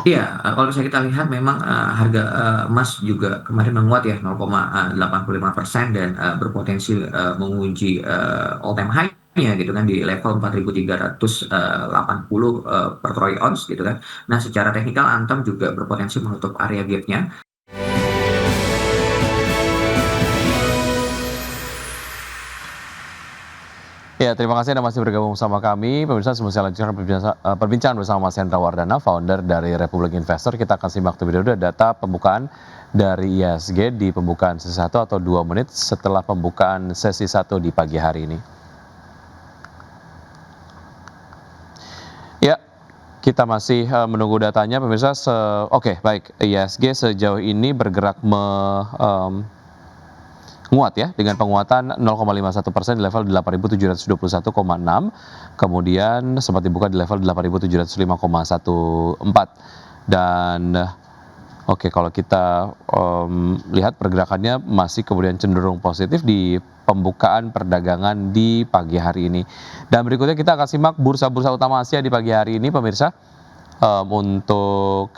Iya, kalau misalnya kita lihat memang, harga, emas juga kemarin menguat ya 0,85% dan, berpotensi, menguji, all time high-nya gitu kan di level 4.380, per troy ounce gitu kan. Nah, secara teknikal Antam juga berpotensi menutup area gap-nya. Ya, terima kasih Anda masih bergabung sama kami. Pemirsa, sebelum saya lanjutkan perbincangan bersama Mas Hendra Wardana, founder dari Republik Investor. Kita akan simak terlebih dahulu data pembukaan dari IHSG di pembukaan sesi 1 atau 2 menit setelah pembukaan sesi 1 di pagi hari ini. Ya, kita masih menunggu datanya pemirsa. Oke, baik. IHSG sejauh ini bergerak menguat ya, dengan penguatan 0,51% di level 8.721,6, kemudian sempat dibuka di level 8.705,14. Dan oke, kalau kita lihat pergerakannya masih kemudian cenderung positif di pembukaan perdagangan di pagi hari ini. Dan berikutnya kita akan simak bursa-bursa utama Asia di pagi hari ini pemirsa. Untuk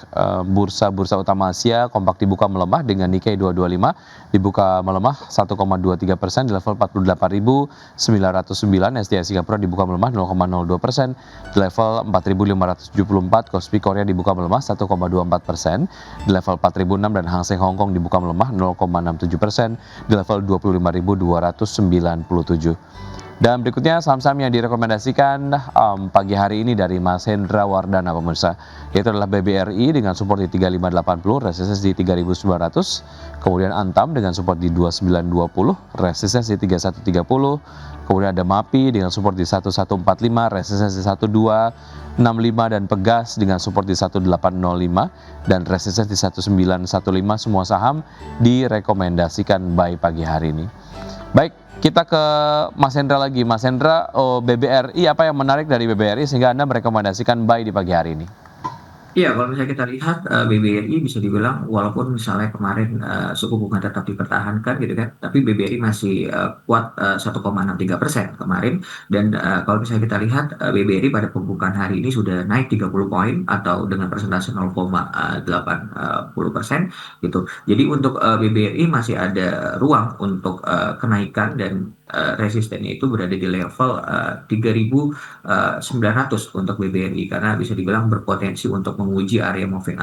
bursa-bursa utama Asia kompak dibuka melemah dengan Nikkei 225 dibuka melemah 1,23% di level 48.909. STI Singapura dibuka melemah 0,02% di level 4.574. Kospi Korea dibuka melemah 1,24% di level 4.006 dan Hang Seng Hong Kong dibuka melemah 0,67% di level 25.297. Dan berikutnya saham-saham yang direkomendasikan pagi hari ini dari Mas Hendra Wardana pemirsa, yaitu adalah BBRI dengan support di 3580, resistensi di 3900, kemudian Antam dengan support di 2920, resistensi di 3130, kemudian ada MAPI dengan support di 1145, resistensi di 1265, dan Pegas dengan support di 1805 dan resistensi di 1915. Semua saham direkomendasikan buy pagi hari ini. Baik, kita ke Mas Hendra lagi. Mas Hendra, BBRI, apa yang menarik dari BBRI sehingga Anda merekomendasikan buy di pagi hari ini? Iya, kalau misalnya kita lihat, BBRI bisa dibilang walaupun misalnya kemarin, suku bunga tetap dipertahankan gitu kan, tapi BBRI masih, kuat, 1,63% kemarin dan, kalau misalnya kita lihat, BBRI pada pembukaan hari ini sudah naik 30 poin atau dengan persentase 0,80% gitu. Jadi untuk, BBRI masih ada ruang untuk, kenaikan dan, resistennya itu berada di level, 3.900 untuk BBRI karena bisa dibilang berpotensi untuk menguji area moving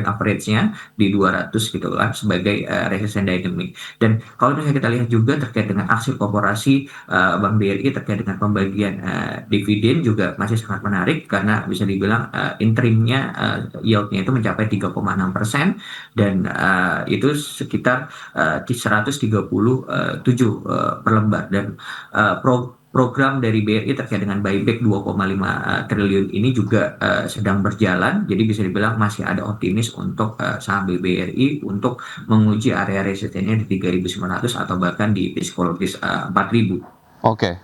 average-nya di 200 gitu kan sebagai, resisten dynamic. Dan kalau misalnya kita lihat juga terkait dengan aksi korporasi, Bank BRI terkait dengan pembagian, dividen juga masih sangat menarik karena bisa dibilang, interimnya, yield-nya itu mencapai 3,6% dan, itu sekitar, 137, per lembar dan, program dari BRI terkait dengan buyback 2,5 triliun ini juga, sedang berjalan. Jadi bisa dibilang masih ada optimis untuk, saham BBRI untuk menguji area resistennya di 3.900 atau bahkan di psikologis, 4.000. Oke,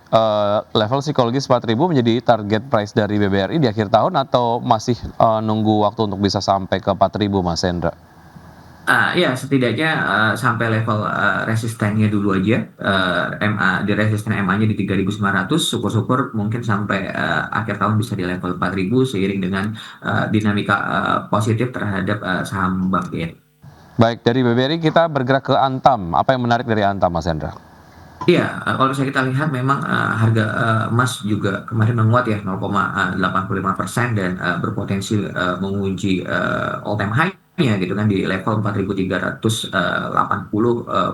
level psikologis 4.000 menjadi target price dari BBRI di akhir tahun atau masih nunggu waktu untuk bisa sampai ke 4.000 Mas Hendra? Iya setidaknya, sampai level, resistennya dulu aja, di resisten MA-nya di 3.900, syukur-syukur mungkin sampai, akhir tahun bisa di level 4.000 seiring dengan, dinamika, positif terhadap, saham Bank BRI. Baik, dari BBRI kita bergerak ke Antam. Apa yang menarik dari Antam, Mas Hendra? Iya, kalau misalnya kita lihat memang, harga, emas juga kemarin menguat ya 0,85% dan, berpotensi, menguji, all time high-nya gitu kan di level 4.380,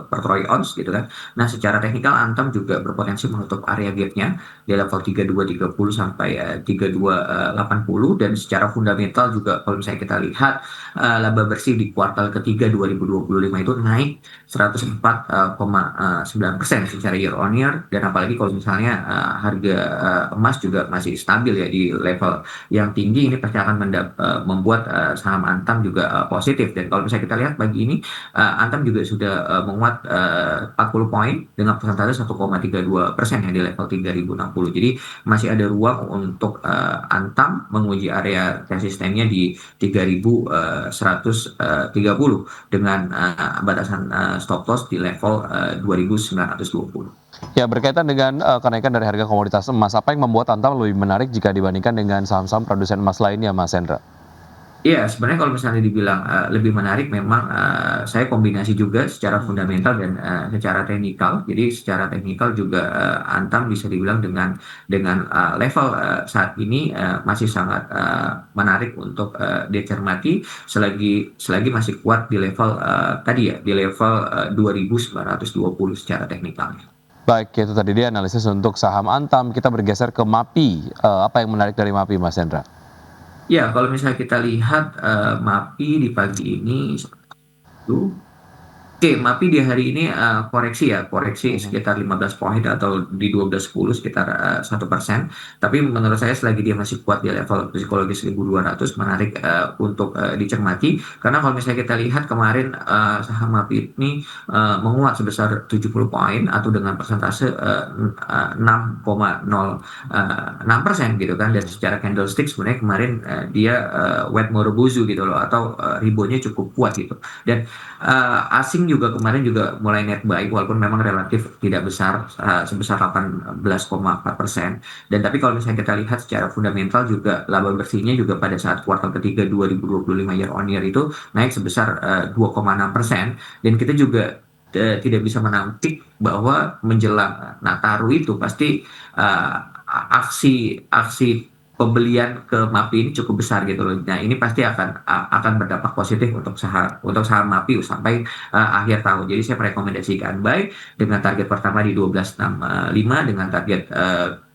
per troy ounce gitu kan. Nah, secara teknikal Antam juga berpotensi menutup area gap-nya di level 3230 sampai, 3280 dan secara fundamental juga kalau misalnya kita lihat, laba bersih di kuartal ketiga 2025 itu naik 104,9% secara year on year dan apalagi kalau misalnya, harga, emas juga masih stabil ya di level yang tinggi ini pasti akan membuat, saham Antam juga, positif dan kalau misalnya kita lihat pagi ini, Antam juga sudah, menguat, 40 poin dengan persentase 1,32% ya di level 3.060. Jadi masih ada ruang untuk, Antam menguji area resistennya di 3.130 dengan, batasan, stop loss di level, 2.920. Ya, berkaitan dengan kenaikan dari harga komoditas emas, apa yang membuat Antam lebih menarik jika dibandingkan dengan saham-saham produsen emas lainnya, Mas Hendra? Iya, sebenarnya kalau misalnya dibilang, lebih menarik memang, saya kombinasi juga secara fundamental dan, secara teknikal. Jadi secara teknikal juga, Antam bisa dibilang dengan, level, saat ini, masih sangat, menarik untuk, dicermati selagi masih kuat di level, tadi ya, di level, 2.920 secara teknikalnya. Baik, itu tadi dia analisis untuk saham Antam. Kita bergeser ke MAPI. Apa yang menarik dari MAPI, Mas Hendra? Ya, kalau misalnya kita lihat, MAPI di pagi ini oke, MAPI di hari ini, koreksi ya, koreksi sekitar 15 poin atau di 12.10 sekitar, 1%. Tapi menurut saya selagi dia masih kuat di level psikologis 1.200 menarik, untuk, dicermati. Karena kalau misalnya kita lihat kemarin, saham MAPI ini, menguat sebesar 70 poin atau dengan persentase, 6,06% gitu kan. Dan secara candlestick sebenarnya kemarin, dia, wet Morobozu gitu loh, atau, reboundnya cukup kuat gitu. Dan asing juga kemarin juga mulai net buy walaupun memang relatif tidak besar, sebesar 18,4%. Dan tapi kalau misalnya kita lihat secara fundamental juga laba bersihnya juga pada saat kuartal ketiga 2025 year on year itu naik sebesar, 2,6%. Dan kita juga, tidak bisa menampik bahwa menjelang Nataru itu pasti, aksi aksi pembelian ke MAPI ini cukup besar gitu loh. Nah, ini pasti akan berdampak positif untuk saham MAPI sampai, akhir tahun. Jadi saya merekomendasikan buy dengan target pertama di 12.65 dengan target,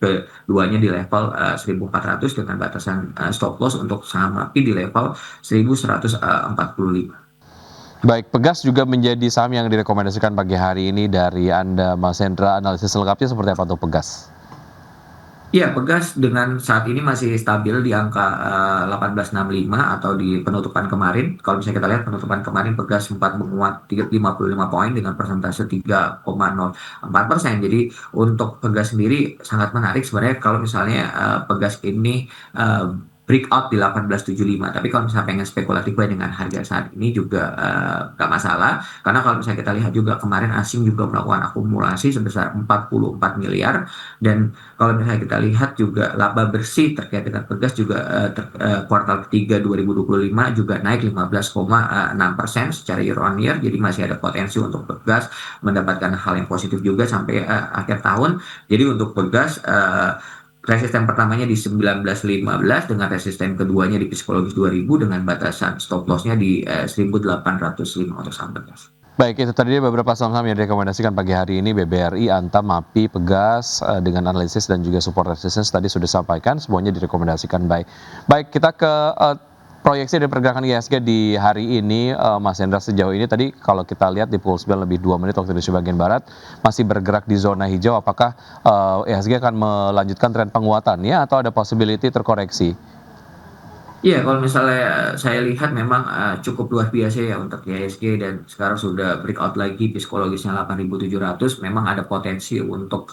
keduanya di level, 1.400 dengan batasan, stop loss untuk saham MAPI di level 1.145. Baik, Pegas juga menjadi saham yang direkomendasikan pagi hari ini dari Anda, Mas Hendra. Analisis lengkapnya seperti apa untuk Pegas? Iya, Pegas dengan saat ini masih stabil di angka, 1865 atau di penutupan kemarin. Kalau misalnya kita lihat penutupan kemarin Pegas sempat menguat 55 poin dengan persentase 3,04%. Jadi untuk Pegas sendiri sangat menarik sebenarnya kalau misalnya, Pegas ini, breakout di 1875. Tapi kalau misalnya pengen spekulatif buy dengan harga saat ini juga, nggak masalah. Karena kalau misalnya kita lihat juga kemarin asing juga melakukan akumulasi sebesar 44 miliar. Dan kalau misalnya kita lihat juga laba bersih terkait dengan Pegas juga, kuartal ketiga 2025 juga naik 15,6% secara year on year. Jadi masih ada potensi untuk Pegas mendapatkan hal yang positif juga sampai, akhir tahun. Jadi untuk Pegas, resisten pertamanya di 1915 dengan resisten keduanya di psikologis 2000 dengan batasan stop loss-nya di, 1805 untuk saham Pegas. Baik, itu tadi dia beberapa saham-saham yang direkomendasikan pagi hari ini, BBRI, Antam, MAPI, Pegas, dengan analisis dan juga support resistance tadi sudah disampaikan, semuanya direkomendasikan baik. Baik, kita ke proyeksi dari pergerakan IHSG di hari ini, Mas Hendra, sejauh ini tadi kalau kita lihat di pukul 9 lebih 2 menit waktu Indonesia bagian Barat, masih bergerak di zona hijau, apakah IHSG akan melanjutkan tren penguatannya atau ada possibility terkoreksi? Iya, kalau misalnya saya lihat memang, cukup luar biasa ya untuk IHSG dan sekarang sudah breakout lagi psikologisnya 8.700 memang ada potensi untuk,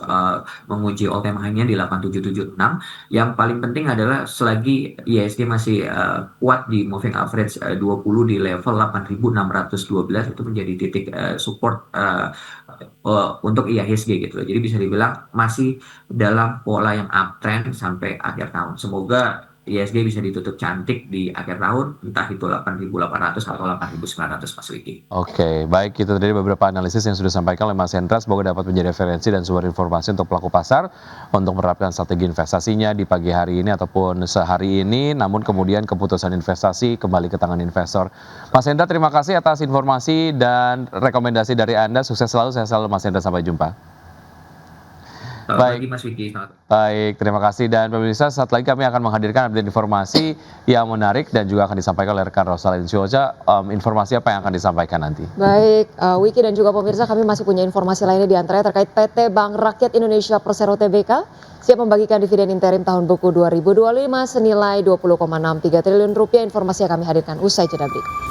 menguji all time high-nya di 8.776. Yang paling penting adalah selagi IHSG masih, kuat di moving average, 20 di level 8.612 itu menjadi titik, support, untuk IHSG gitu loh. Jadi bisa dibilang masih dalam pola yang uptrend sampai akhir tahun. Semoga ISG bisa ditutup cantik di akhir tahun, entah itu 8.800 atau 8.900 Mas Wiki. Oke, baik, itu tadi beberapa analisis yang sudah disampaikan oleh Mas Hendra. Semoga dapat menjadi referensi dan sumber informasi untuk pelaku pasar untuk menerapkan strategi investasinya di pagi hari ini ataupun sehari ini. Namun kemudian keputusan investasi kembali ke tangan investor. Mas Hendra, terima kasih atas informasi dan rekomendasi dari Anda. Sukses selalu, saya selalu Mas Hendra. Sampai jumpa. Selamat Baik. pagi Mas Wiki. Selamat. Baik, terima kasih dan pemirsa, saat lagi kami akan menghadirkan update informasi yang menarik dan juga akan disampaikan oleh rekan Rosalyn Sioja. Informasi apa yang akan disampaikan nanti? Baik, Wiki dan juga pemirsa, kami masih punya informasi lainnya di antaranya terkait PT Bank Rakyat Indonesia Persero Tbk siap membagikan dividen interim tahun buku 2025 senilai 20,63 triliun rupiah. Informasi yang kami hadirkan usai jeda berikut.